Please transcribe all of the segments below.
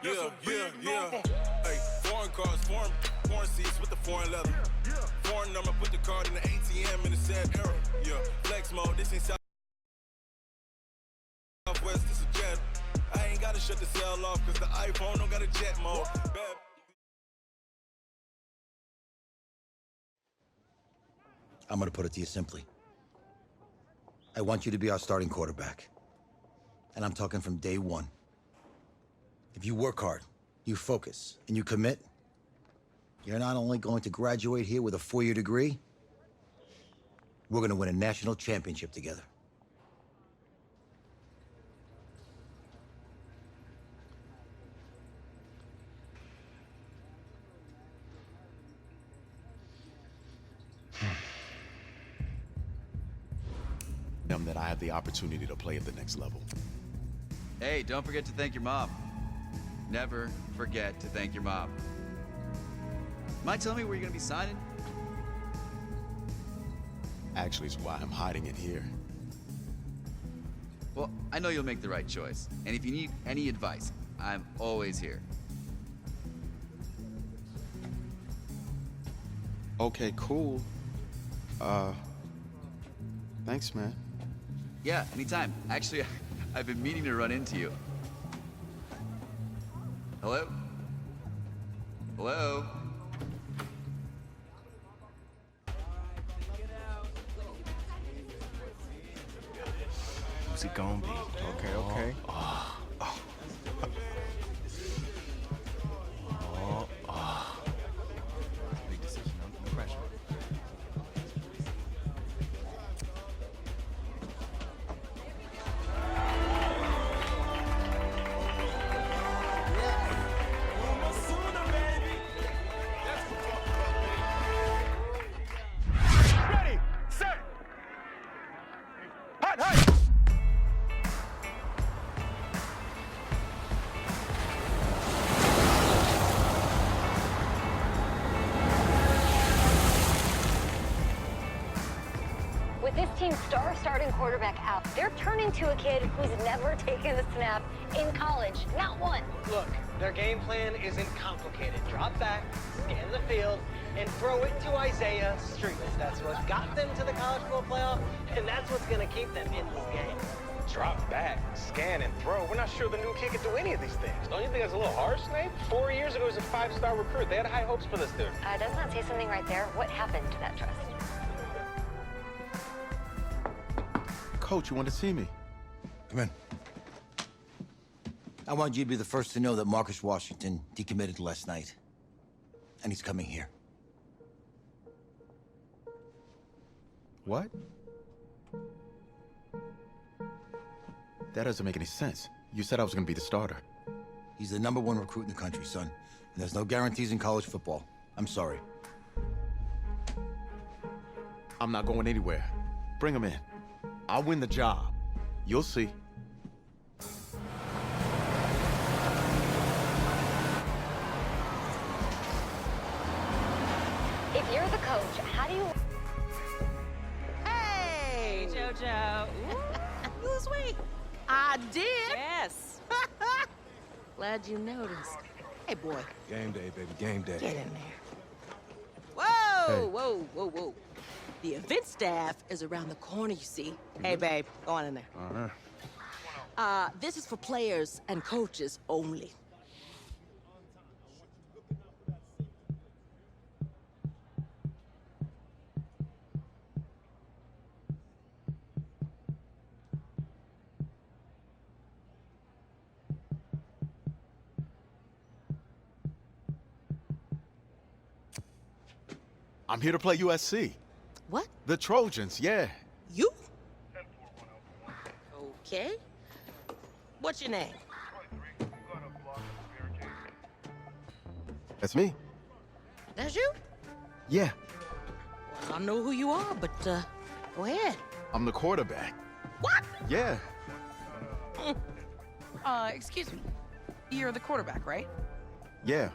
Yeah. Hey, foreign cars, foreign seats with the foreign leather. Foreign number, put the card in the ATM in the sad era. Yeah, flex mode, this ain't Southwest, this a jet. I ain't gotta shut the cell off, cause the iPhone don't got a jet mode. I'm gonna put it to you simply. I want you to be our starting quarterback. And I'm talking from day one. If you work hard, you focus, and you commit, you're not only going to graduate here with a 4-year degree, we're gonna win a national championship together. That I have the opportunity to play at the next level. Hey, don't forget to thank your mom. Never forget to thank your mom. Mind telling me where you're gonna be signing? Actually, it's why I'm hiding it here. Well, I know you'll make the right choice. And if you need any advice, I'm always here. Okay, cool. Thanks, man. Yeah, anytime. Actually, I've been meaning to run into you. Hello? Hello? Who's it gonna be? Okay. Big decision, no pressure. Ready, set, hot. With this team's starting quarterback out, they're turning to a kid who's never taken a snap in college, not one. Look, their game plan isn't complicated. Drop back, scan the field, and throw it to Isaiah Street. That's what got them to the college football playoff, and that's what's going to keep them in this game. Drop back, scan, and throw. We're not sure the new kid can do any of these things. Don't you think that's a little harsh, Snape? 4 years ago, he was a 5-star recruit. They had high hopes for this dude. Does not say something right there? What happened to that trust? Coach, you want to see me? Come in. I want you to be the first to know that Marcus Washington decommitted last night. And he's coming here. What? That doesn't make any sense. You said I was going to be the starter. He's the #1 recruit in the country, son. And there's no guarantees in college football. I'm sorry. I'm not going anywhere. Bring him in. I'll win the job. You'll see. If you're the coach, how do you... Hey, JoJo. You lose weight. I did. Yes. Glad you noticed. Hey, boy. Game day, baby, game day. Get in there. Whoa, whoa. The event staff is around the corner, you see. Hey, babe, go on in there. This is for players and coaches only. I'm here to play USC. What? The Trojans, yeah. You? Okay. What's your name? That's me. That's you? Yeah, Well, I don't know who you are, but, go ahead. I'm the quarterback. What? Yeah. Excuse me. You're the quarterback, right? Yeah.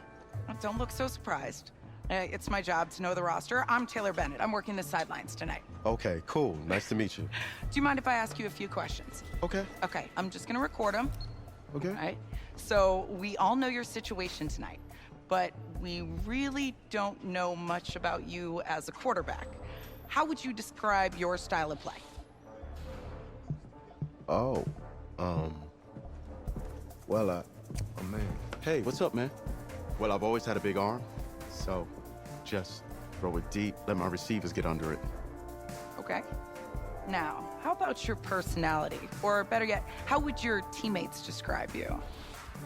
Don't look so surprised. It's my job to know the roster. I'm Taylor Bennett. I'm working the sidelines tonight. Okay, cool. Nice to meet you. Do you mind if I ask you a few questions? Okay. Okay, I'm just gonna record them. Okay. Right? So we all know your situation tonight, but we really don't know much about you as a quarterback. How would you describe your style of play? Oh, well, Oh, man. hey, what's up, man? Well, I've always had a big arm, so just throw it deep, let my receivers get under it. Okay. Now, how about your personality? Or better yet, how would your teammates describe you?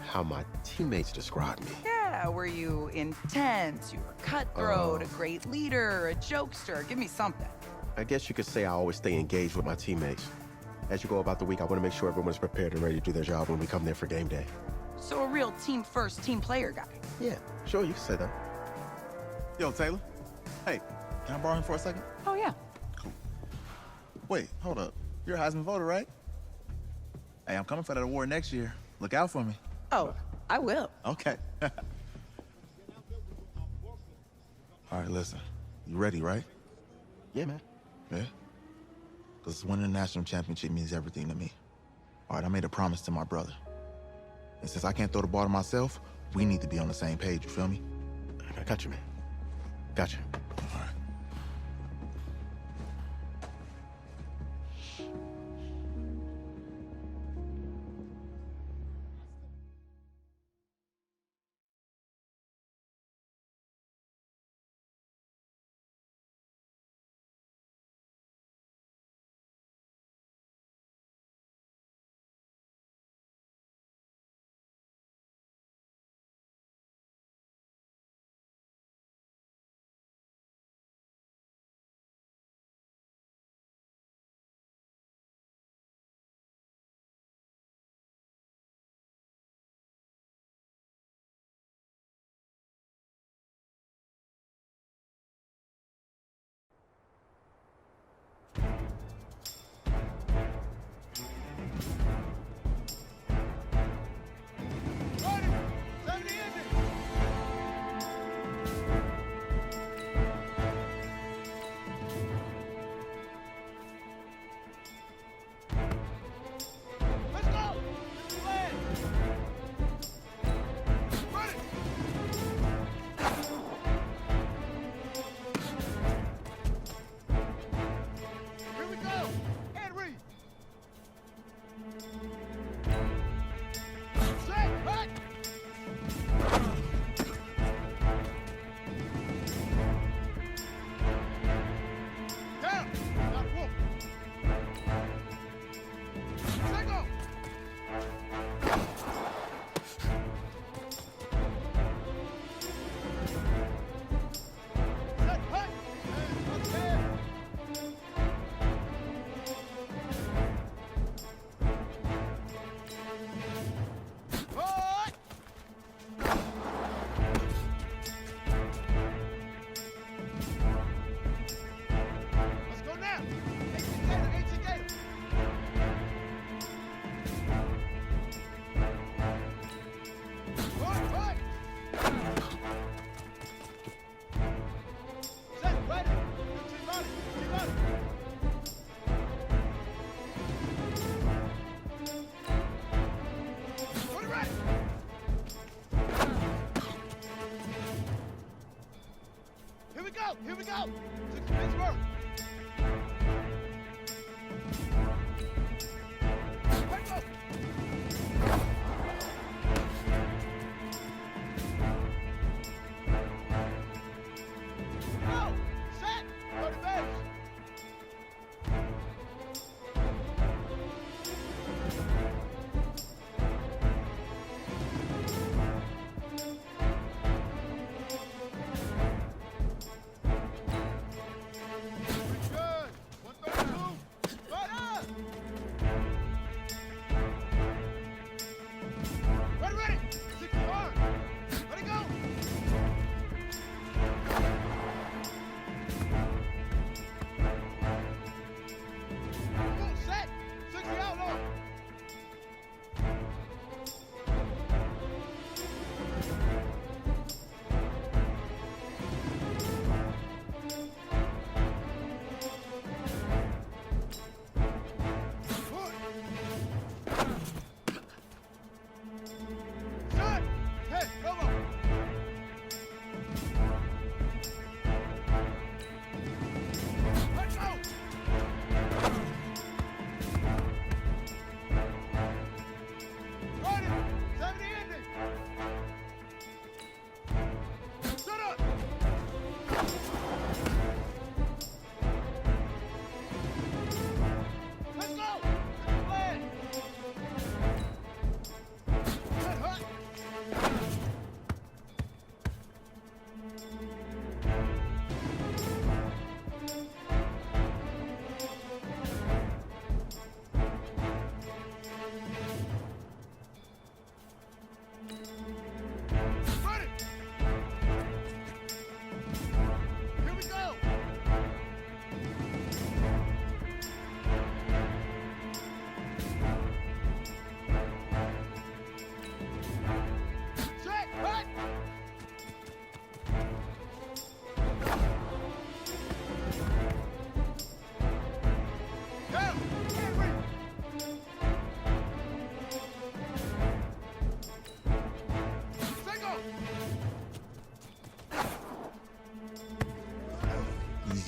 How my teammates describe me. Yeah, were you intense? You were cutthroat, a great leader, a jokester? Give me something. I guess you could say I always stay engaged with my teammates. As you go about the week, I want to make sure everyone's prepared and ready to do their job when we come there for game day. So a real team-first, team-player guy. Yeah, sure, you can say that. Yo, Taylor. Hey, can I borrow him for a second? Oh, yeah. Wait, hold up. You're a Heisman voter, right? Hey, I'm coming for that award next year. Look out for me. Oh, I will. Okay. All right, listen. You ready, right? Yeah, man. Yeah? Because winning the national championship means everything to me. All right, I made a promise to my brother. And since I can't throw the ball to myself, we need to be on the same page, you feel me? I got you, man. Got you.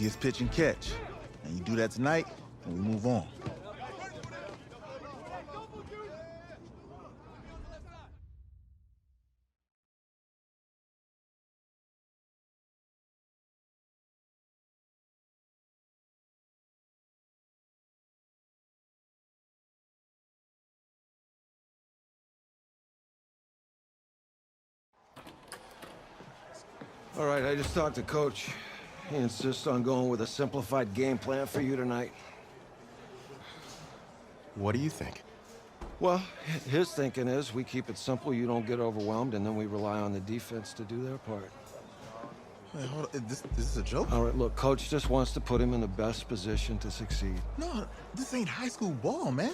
Easiest pitch and catch. And you do that tonight, and we move on. All right, I just talked to Coach. He insists on going with a simplified game plan for you tonight. What do you think? Well, his thinking is we keep it simple, you don't get overwhelmed, and then we rely on the defense to do their part. Wait, hold on. This is a joke? All right, look, Coach just wants to put him in the best position to succeed. No, this ain't high school ball, man.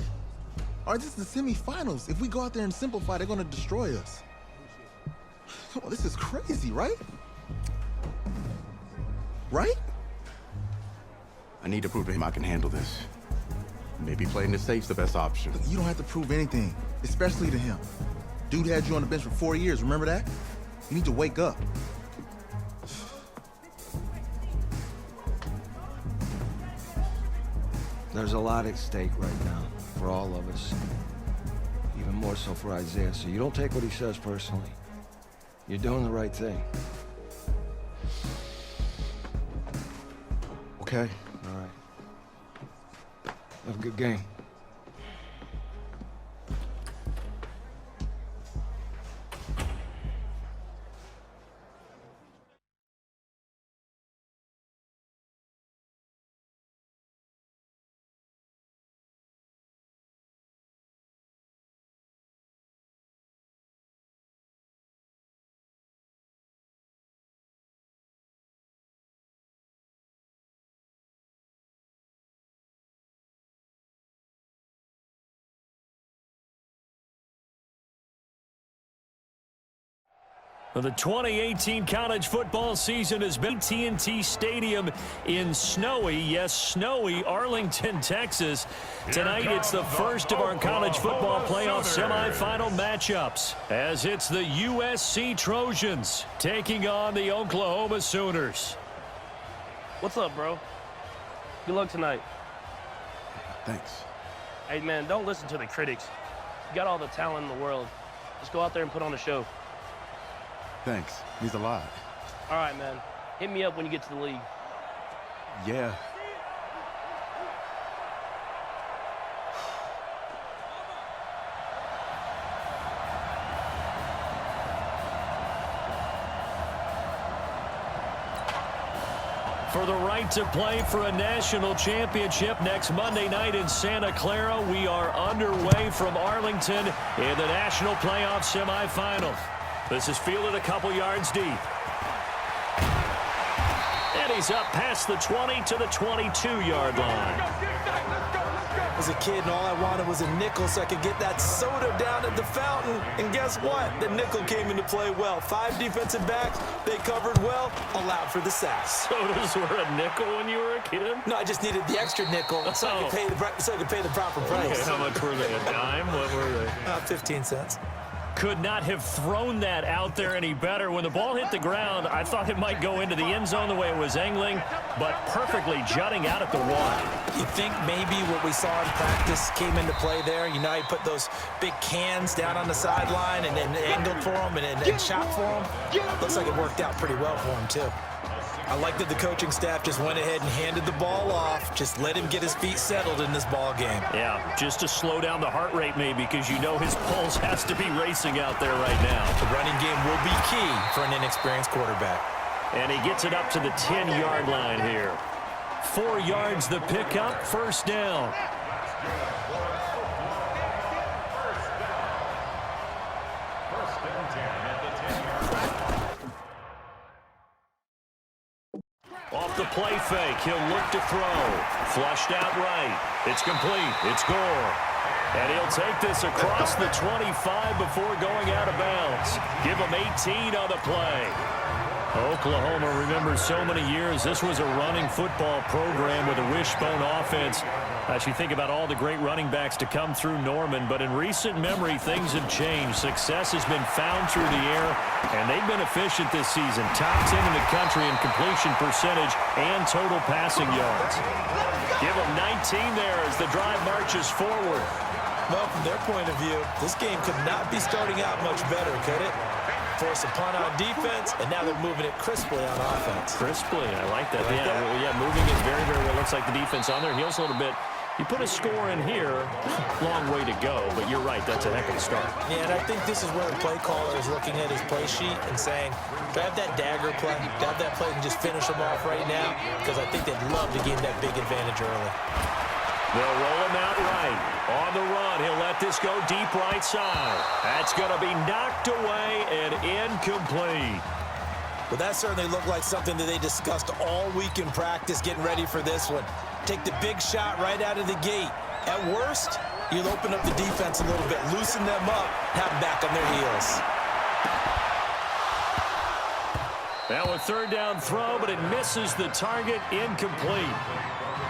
All right, this is the semifinals. If we go out there and simplify, they're gonna destroy us. Come on, this is crazy, right? Right? I need to prove to him I can handle this. Maybe playing it safe's the best option. Look, you don't have to prove anything, especially to him. Dude had you on the bench for 4 years, remember that? You need to wake up. There's a lot at stake right now for all of us. Even more so for Isaiah, so you don't take what he says personally. You're doing the right thing. Okay. All right. Have a good game. The 2018 college football season has been TNT Stadium in snowy, yes, snowy Arlington, Texas. Tonight, it's the first of our college football playoff semifinal matchups, as it's the USC Trojans taking on the Oklahoma Sooners. What's up, bro? Good luck tonight. Thanks. Hey, man, don't listen to the critics. You got all the talent in the world. Just go out there and put on a show. Thanks. Means a lot. All right, man. Hit me up when you get to the league. Yeah. For the right to play for a national championship next Monday night in Santa Clara, we are underway from Arlington in the national playoff semifinal. This is fielded a couple yards deep. And he's up past the 20 to the 22-yard line. As a kid, and all I wanted was a nickel so I could get that soda down at the fountain. And guess what? The nickel came into play well. 5 defensive backs, they covered well, allowed for the sack. Sodas were a nickel when you were a kid? No, I just needed the extra nickel so I could pay the proper price. Okay, how much were they? A dime? What were they? 15 cents. Could not have thrown that out there any better. When the ball hit the ground, I thought it might go into the end zone the way it was angling, but perfectly jutting out at the 1. You think maybe what we saw in practice came into play there? You know, he put those big cans down on the sideline and then angled for him and shot for him. Looks like it worked out pretty well for him, too. I like that the coaching staff just went ahead and handed the ball off. Just let him get his feet settled in this ball game. Yeah, just to slow down the heart rate maybe, because you know his pulse has to be racing out there right now. The running game will be key for an inexperienced quarterback. And he gets it up to the 10-yard line here. 4 yards the pickup, first down. Off the play fake, he'll look to throw. Flushed out right. It's complete. It's Gore. And he'll take this across the 25 before going out of bounds. Give him 18 on the play. Oklahoma remembers so many years. This was a running football program with a wishbone offense. As you think about all the great running backs to come through Norman, but in recent memory, things have changed. Success has been found through the air, and they've been efficient this season. Top 10 in the country in completion percentage and total passing yards. Give them 19 there as the drive marches forward. Well, from their point of view, this game could not be starting out much better, could it? Force a punt on defense, and now they're moving it crisply on offense. Crisply, I like that. Yeah, moving it very, very well. Looks like the defense on their heels a little bit. You put a score in here, long way to go, but you're right, that's a heck of a start. Yeah, and I think this is where the play caller is looking at his play sheet and saying, do I have that dagger play? Do I have that play and just finish them off right now? Because I think they'd love to gain that big advantage early. They'll roll him out right. On the run, he'll let this go deep right side. That's going to be knocked away and incomplete. Well, that certainly looked like something that they discussed all week in practice getting ready for this one. Take the big shot right out of the gate. At worst, you'll open up the defense a little bit, loosen them up, have them back on their heels. Now a third down throw, but it misses the target, incomplete.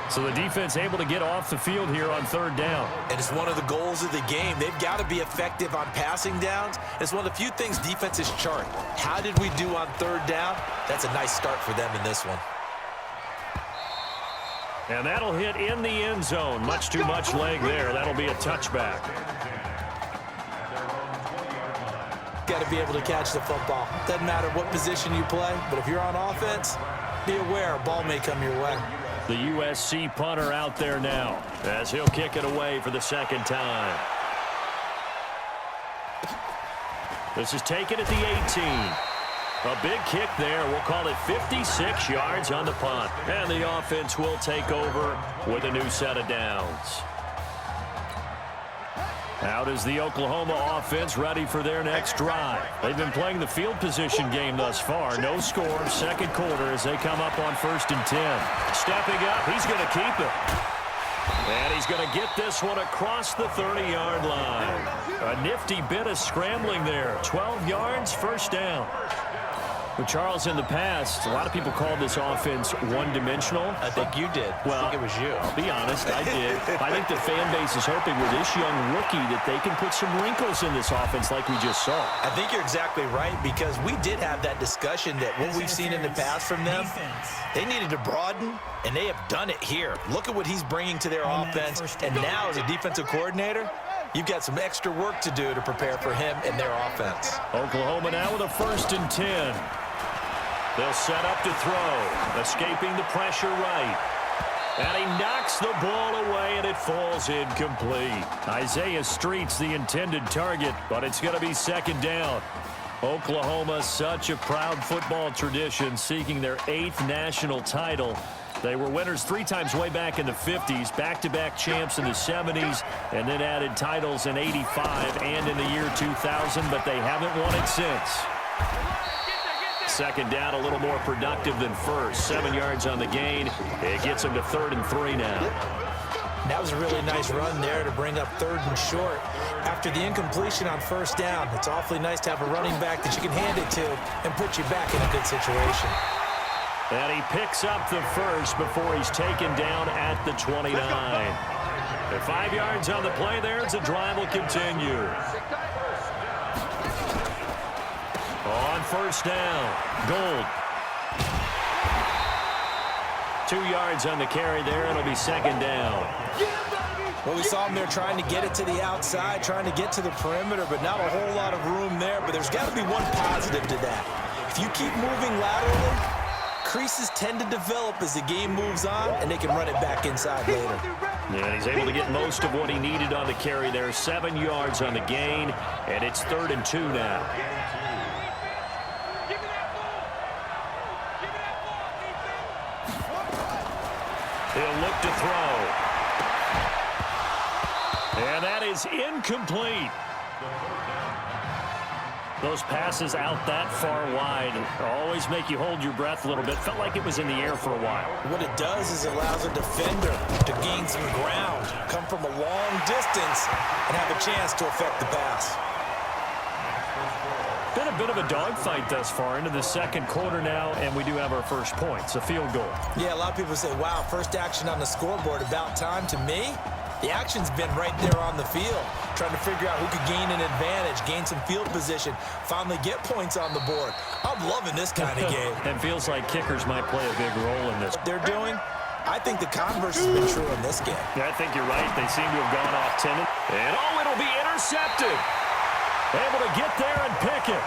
So the defense able to get off the field here on third down. And it's one of the goals of the game. They've got to be effective on passing downs. It's one of the few things defenses chart. How did we do on third down? That's a nice start for them in this one. And that'll hit in the end zone. Much too much leg there. That'll be a touchback. Got to be able to catch the football. Doesn't matter what position you play, but if you're on offense, be aware a ball may come your way. The USC punter out there now as he'll kick it away for the second time. This is taken at the 18. A big kick there. We'll call it 56 yards on the punt. And the offense will take over with a new set of downs. Out is the Oklahoma offense ready for their next drive. They've been playing the field position game thus far. No score, second quarter as they come up on 1st and 10. Stepping up, he's going to keep it. And he's going to get this one across the 30-yard line. A nifty bit of scrambling there. 12 yards, first down. But Charles, in the past, a lot of people called this offense one-dimensional. I think you did. Well, I think it was you. I'll be honest, I did. I think the fan base is hoping with this young rookie that they can put some wrinkles in this offense like we just saw. I think you're exactly right, because we did have that discussion that what we've seen in the past from them, they needed to broaden, and they have done it here. Look at what he's bringing to their offense, and now as a defensive coordinator, you've got some extra work to do to prepare for him and their offense. Oklahoma now with a 1st and 10. They'll set up to throw, escaping the pressure right. And he knocks the ball away, and it falls incomplete. Isaiah Street's the intended target, but it's going to be second down. Oklahoma, such a proud football tradition, seeking their 8th national title. They were winners 3 times way back in the 50s, back-to-back champs in the 70s, and then added titles in 85 and in the year 2000, but they haven't won it since. Second down, a little more productive than first. 7 yards on the gain. It gets them to 3rd and 3 now. That was a really nice run there to bring up 3rd and short. After the incompletion on 1st down, it's awfully nice to have a running back that you can hand it to and put you back in a good situation. And he picks up the first before he's taken down at the 29. At 5 yards on the play there, the drive will continue. On 1st down, Gold. 2 yards on the carry there. It'll be second down. Well, we saw him there trying to get it to the outside, trying to get to the perimeter, but not a whole lot of room there. But there's got to be one positive to that. If you keep moving laterally, creases tend to develop as the game moves on, and they can run it back inside later. Yeah, he's able to get most of what he needed on the carry there. 7 yards on the gain, and it's 3rd and 2 now. He'll look to throw. And that is incomplete. Those passes out that far wide always make you hold your breath a little bit. Felt like it was in the air for a while. What it does is it allows a defender to gain some ground, come from a long distance, and have a chance to affect the pass. Been a a bit of a dogfight thus far into the second quarter now, and we do have our first points, a field goal. Yeah, a lot of people say, wow, first action on the scoreboard, about time. To me, the action's been right there on the field, trying to figure out who could gain an advantage, gain some field position, finally get points on the board. I'm loving this kind of game. It feels like kickers might play a big role in this. They're doing, I think the converse has been true in this game. Yeah, I think you're right. They seem to have gone off timid. And, oh, it'll be intercepted. Able to get there and pick it.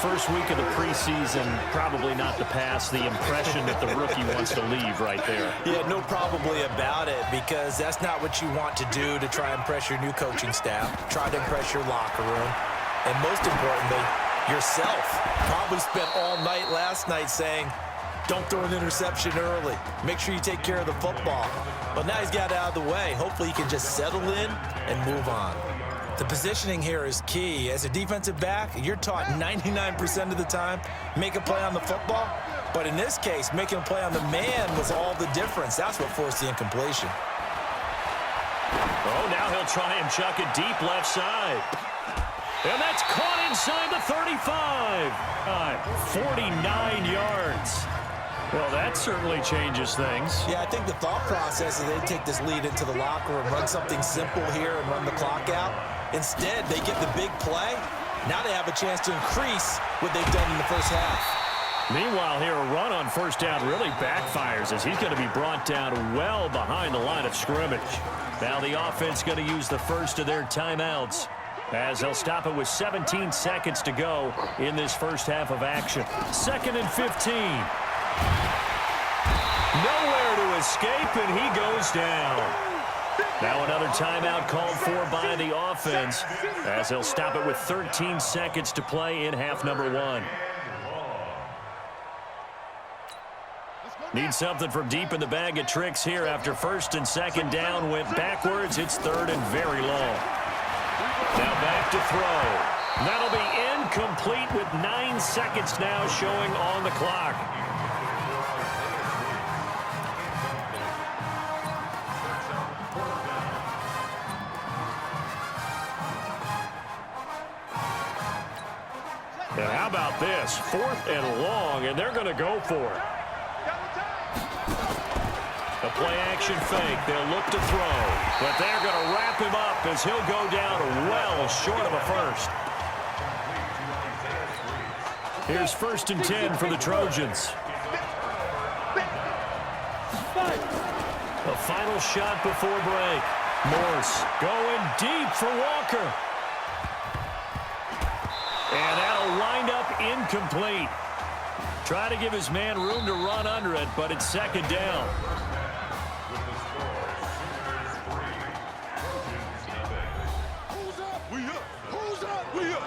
First week of the preseason, probably not the pass, the impression that the rookie wants to leave right there. Yeah, no probably about it, because that's not what you want to do to try and impress your new coaching staff, try to impress your locker room, and most importantly, yourself. Probably spent all night last night saying, don't throw an interception early. Make sure you take care of the football. But now he's got it out of the way. Hopefully he can just settle in and move on. The positioning here is key. As a defensive back, you're taught 99% of the time, make a play on the football. But in this case, making a play on the man was all the difference. That's what forced the incompletion. Oh, now he'll try and chuck it deep left side. And that's caught inside the 35. 49 yards. Well, that certainly changes things. Yeah, I think the thought process is they take this lead into the locker room, run something simple here and run the clock out. Instead, they get the big play. Now they have a chance to increase what they've done in the first half. Meanwhile, here, a run on first down really backfires as he's going to be brought down well behind the line of scrimmage. Now the offense going to use the first of their timeouts as they'll stop it with 17 seconds to go in this first half of action. 2nd and 15. Nowhere to escape, and he goes down. Now another timeout called for by the offense as they'll stop it with 13 seconds to play in half number 1. Need something from deep in the bag of tricks here after 1st and 2nd down went backwards. It's 3rd and very long. Now back to throw. That'll be incomplete with 9 seconds now showing on the clock. And how about this? 4th and long, and they're going to go for it. A play-action fake. They'll look to throw, but they're going to wrap him up as he'll go down well short of a first. Here's 1st and 10 for the Trojans. A final shot before break. Morse going deep for Walker. And that'll wind up incomplete. Try to give his man room to run under it, but it's 2nd down.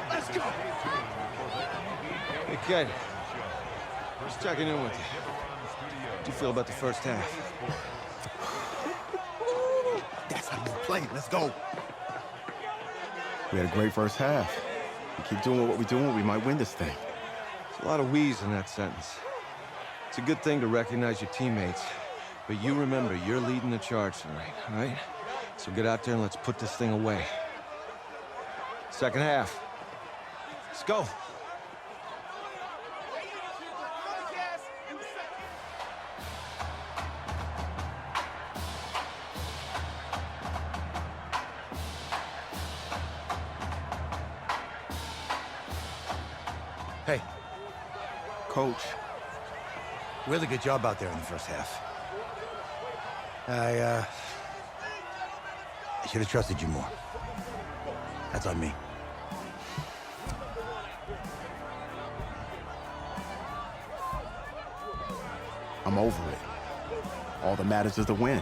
Let's go. Hey, kid. Just checking in with you. How do you feel about the first half? That's how you play. Let's go. We had a great first half. We keep doing what we're doing, we might win this thing. There's a lot of we's in that sentence. It's a good thing to recognize your teammates, but you remember you're leading the charge tonight, all right? So get out there and let's put this thing away. Second half. Let's go. Hey. Coach. Really good job out there in the first half. I should have trusted you more. That's on me. I'm over it. All that matters is the win.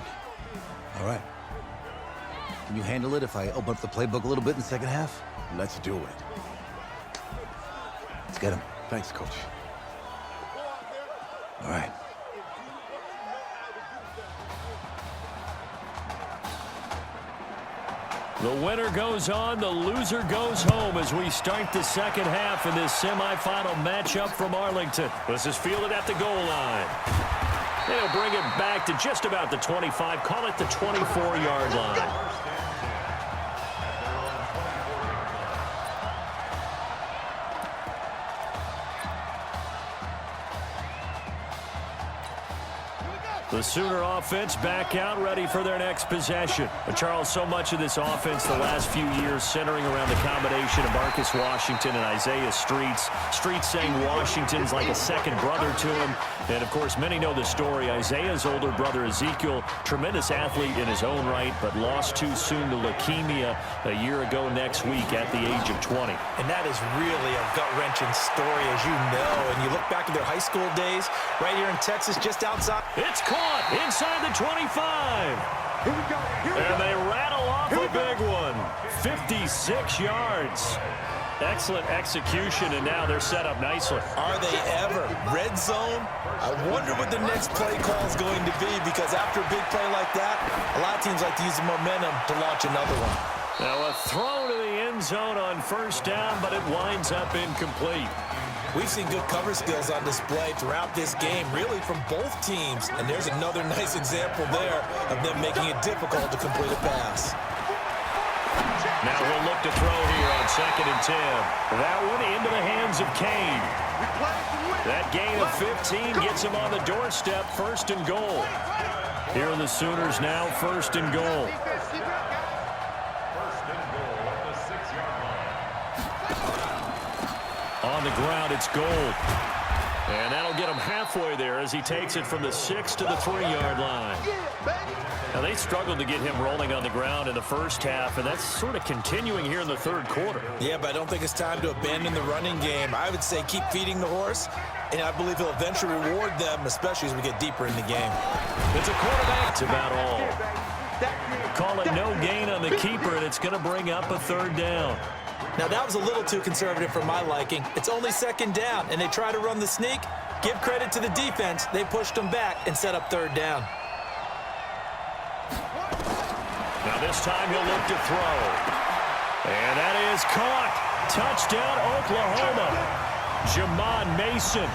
All right. Can you handle it if I open up the playbook a little bit in the second half? Let's do it. Let's get him. Thanks, Coach. All right. The winner goes on, the loser goes home as we start the second half in this semifinal matchup from Arlington. This is fielded at the goal line. They'll bring it back to just about the 25, call it the 24-yard line. The Sooner offense back out, ready for their next possession. But Charles, so much of this offense the last few years centering around the combination of Marcus Washington and Isaiah Streets. Streets saying Washington's like a second brother to him. And, of course, many know the story. Isaiah's older brother, Ezekiel, tremendous athlete in his own right, but lost too soon to leukemia a year ago next week at the age of 20. And that is really a gut-wrenching story, as you know. And you look back at their high school days, right here in Texas, just outside. It's caught inside the 25. And they rattle off a big one. 56 yards. Excellent execution, and now they're set up nicely. Are they ever? Red zone? I wonder what the next play call is going to be, because after a big play like that, a lot of teams like to use the momentum to launch another one. Now a throw to the end zone on first down, but it winds up incomplete. We've seen good cover skills on display throughout this game, really from both teams. And there's another nice example there of them making it difficult to complete a pass. Now we'll look to throw here on 2nd and 10. That one into the hands of Kane. That gain of 15 gets him on the doorstep, 1st and goal. Here are the Sooners now, 1st and goal. On the ground, it's Gold. And that'll get him halfway there as he takes it from the 6 to the 3-yard line. Now, they struggled to get him rolling on the ground in the first half, and that's sort of continuing here in the third quarter. Yeah, but I don't think it's time to abandon the running game. I would say keep feeding the horse, and I believe he'll eventually reward them, especially as we get deeper in the game. It's a quarterback. That's about all. Call it no gain on the keeper, and it's going to bring up a 3rd down. Now, that was a little too conservative for my liking. It's only 2nd down, and they try to run the sneak. Give credit to the defense. They pushed them back and set up 3rd down. Now this time he'll look to throw. And that is caught. Touchdown, Oklahoma. Jamon Mason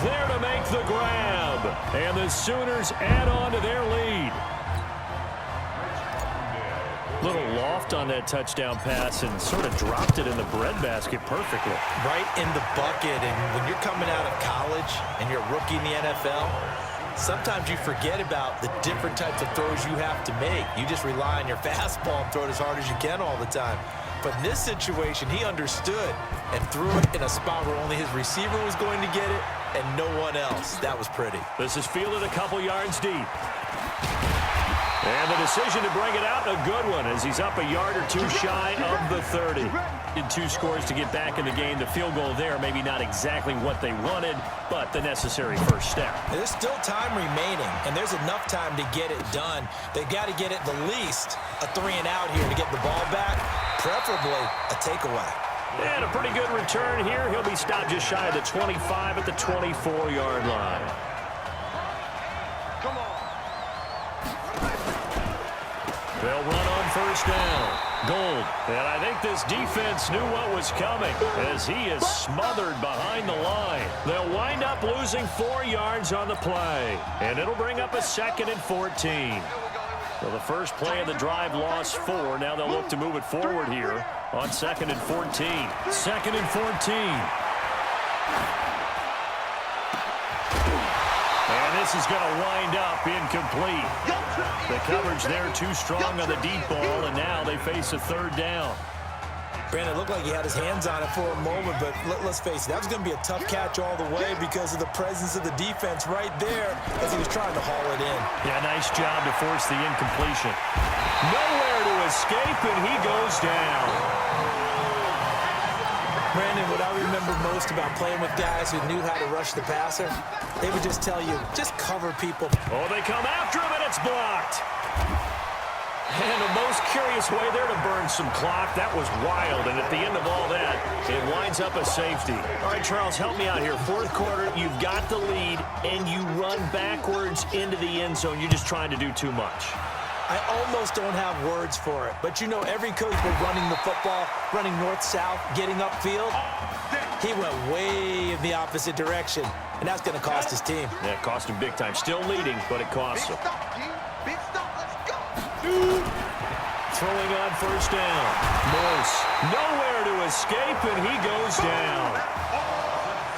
there to make the grab. And the Sooners add on to their lead. Little loft on that touchdown pass and sort of dropped it in the breadbasket perfectly. Right in the bucket. And when you're coming out of college and you're a rookie in the NFL, sometimes you forget about the different types of throws you have to make. You just rely on your fastball and throw it as hard as you can all the time. But in this situation, he understood and threw it in a spot where only his receiver was going to get it and no one else. That was pretty. This is fielded a couple yards deep. And the decision to bring it out, a good one, as he's up a yard or two shy of the 30. In 2 scores to get back in the game. The field goal there, maybe not exactly what they wanted, but the necessary first step. There's still time remaining, and there's enough time to get it done. They've got to get at the least a 3-and-out here to get the ball back, preferably a takeaway. And a pretty good return here. He'll be stopped just shy of the 25 at the 24-yard line. They'll run on first down. Gold. And I think this defense knew what was coming as he is smothered behind the line. They'll wind up losing 4 yards on the play. And it'll bring up a 2nd and 14. So the first play of the drive lost 4. Now they'll look to move it forward here on 2nd and 14. 2nd and 14. And this is going to wind up incomplete. The coverage there too strong on the deep ball, and now they face a 3rd down. Brandon, it looked like he had his hands on it for a moment, but let's face it, that was going to be a tough catch all the way because of the presence of the defense right there as he was trying to haul it in. Yeah, nice job to force the incompletion. Nowhere to escape, and he goes down. Brandon, what I remember most about playing with guys who knew how to rush the passer, they would just tell you, just cover people. Oh, they come after him, and it's blocked. And the most curious way there to burn some clock. That was wild, and at the end of all that, it winds up a safety. All right, Charles, help me out here. 4th quarter, you've got the lead, and you run backwards into the end zone. You're just trying to do too much. I almost don't have words for it, but you know every coach was running the football, running north-south, getting upfield. He went way in the opposite direction, and that's going to cost his team. Yeah, it cost him big time. Still leading, but it cost him. Throwing on first down. Morse nowhere to escape, and he goes down.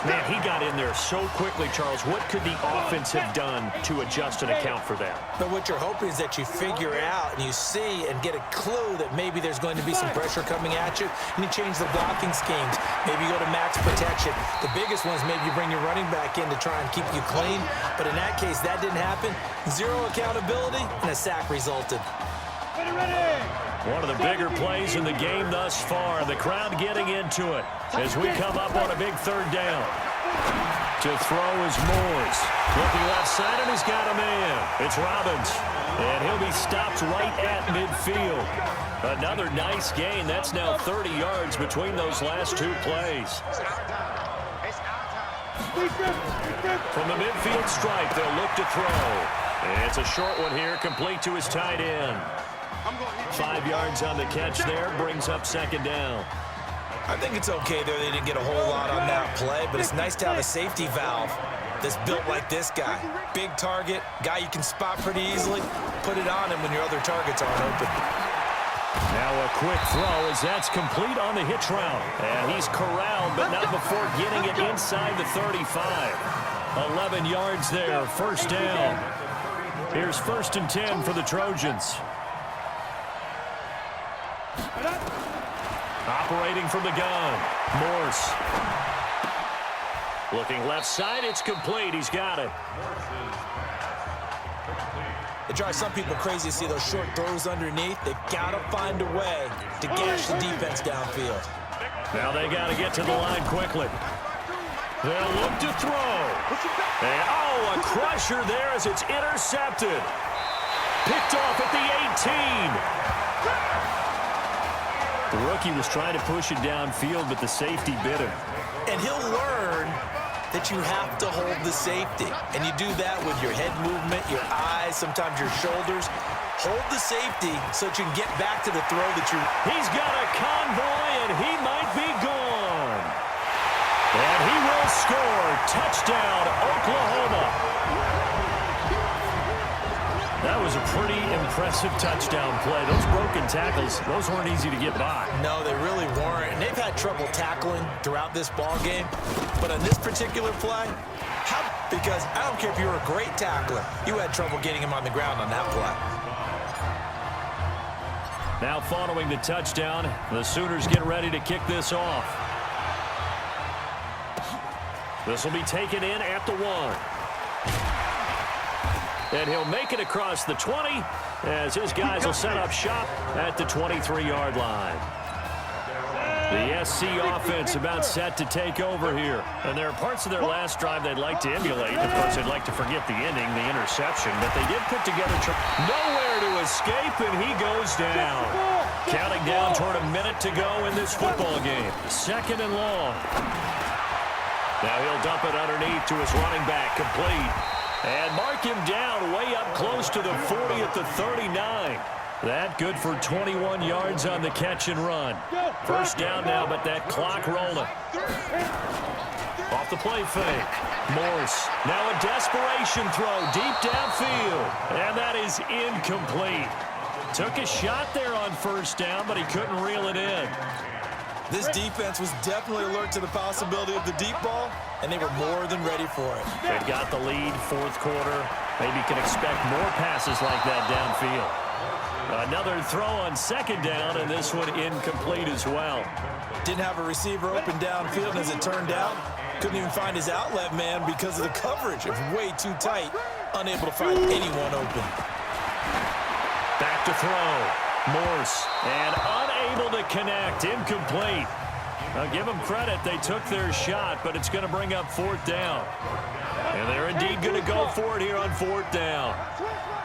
Man, he got in there so quickly, Charles. What could the offense have done to adjust and account for that? But what you're hoping is that you figure out and you see and get a clue that maybe there's going to be some pressure coming at you, and you change the blocking schemes. Maybe you go to max protection. The biggest one is maybe you bring your running back in to try and keep you clean. But in that case, that didn't happen. Zero accountability, and a sack resulted. One of the bigger plays in the game thus far. The crowd getting into it as we come up on a big third down. To throw is Moores. Looking left side, and he's got a man. It's Robbins. And he'll be stopped right at midfield. Another nice gain. That's now 30 yards between those last two plays. From the midfield stripe, they'll look to throw. And it's a short one here, complete to his tight end. 5 yards on the catch there, brings up second down. I think it's okay there. They didn't get a whole lot on that play, but it's nice to have a safety valve that's built like this guy. Big target, guy you can spot pretty easily. Put it on him when your other targets aren't open. Now a quick throw as that's complete on the hitch route. And he's corralled, but not before getting it inside the 35. 11 yards there, first down. Here's 1st and 10 for the Trojans. Operating from the gun, Morse. Looking left side, it's complete. He's got it. It drives some people crazy to see those short throws underneath. They've got to find a way to gash the defense downfield. Now they got to get to the line quickly. They'll look to throw. And, a crusher there as it's intercepted. Picked off at the 18. The rookie was trying to push it downfield, but the safety bit him. And he'll learn that you have to hold the safety. And you do that with your head movement, your eyes, sometimes your shoulders. Hold the safety so that you can get back to the throw that you're... He's got a convoy, and he might be gone. And he will score. Touchdown, Oklahoma. That was a pretty impressive touchdown play. Those broken tackles, those weren't easy to get by. No, they really weren't. And they've had trouble tackling throughout this ball game. But on this particular play, because I don't care if you're a great tackler, you had trouble getting him on the ground on that play. Now following the touchdown, the Sooners get ready to kick this off. This will be taken in at the 1. And he'll make it across the 20 as his guys will set up shop at the 23-yard line. The SC offense about set to take over here. And there are parts of their last drive they'd like to emulate. Of course, they'd like to forget the ending, the interception. But they did put together nowhere to escape, and he goes down. Counting down toward a minute to go in this football game. 2nd and long. Now he'll dump it underneath to his running back, complete. And mark him down way up close to the 40 at the 39. That good for 21 yards on the catch and run. First down now, but that clock rolling. Off the play fake. Morse. Now a desperation throw deep downfield. And that is incomplete. Took a shot there on first down, but he couldn't reel it in. This defense was definitely alert to the possibility of the deep ball, and they were more than ready for it. They've got the lead, 4th quarter. Maybe can expect more passes like that downfield. Another throw on 2nd down, and this one incomplete as well. Didn't have a receiver open downfield, and as it turned out, couldn't even find his outlet man because of the coverage. It was way too tight, unable to find anyone open. Back to throw. Morse, and unable to connect, incomplete. I'll give them credit, they took their shot, but it's going to bring up 4th down. And they're indeed going to go for it here on 4th down.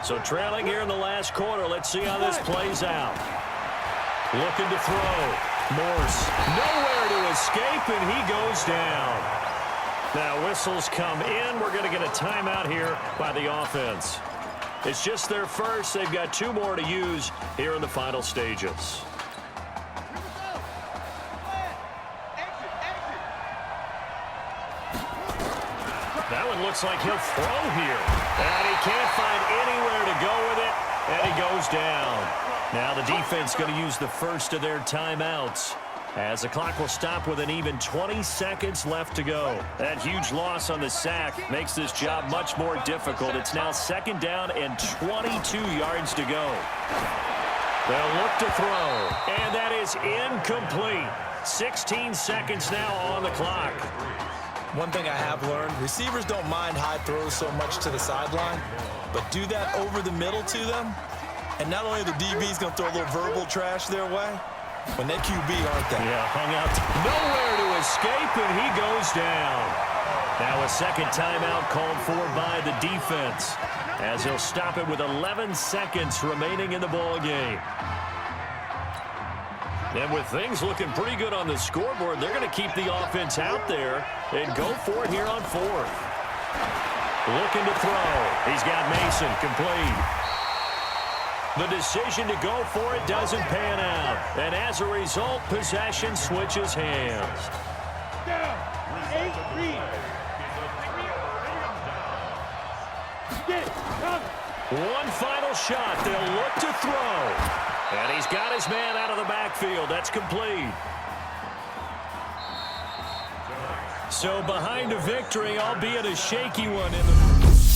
So trailing here in the last quarter, let's see how this plays out. Looking to throw. Morse, nowhere to escape, and he goes down. Now whistles come in, we're going to get a timeout here by the offense. It's just their first. They've got 2 more to use here in the final stages. That one looks like he'll throw here. And he can't find anywhere to go with it. And he goes down. Now the defense going to use the first of their timeouts. as the clock will stop with an even 20 seconds left to go. That huge loss on the sack makes this job much more difficult. It's now 2nd down and 22 yards to go. They'll look to throw, and that is incomplete. 16 seconds now on the clock. One thing I have learned, receivers don't mind high throws so much to the sideline, but do that over the middle to them, and not only are the DBs going to throw a little verbal trash their way, when they QB, aren't they? Yeah, hung out nowhere to escape, and he goes down. Now a second timeout called for by the defense, as he'll stop it with 11 seconds remaining in the ball game. And with things looking pretty good on the scoreboard, they're going to keep the offense out there and go for it here on 4th. Looking to throw. He's got Mason complete. The decision to go for it doesn't pan out. And as a result, possession switches hands. One final shot. They'll look to throw. And he's got his man out of the backfield. That's complete. So behind a victory, albeit a shaky one in the...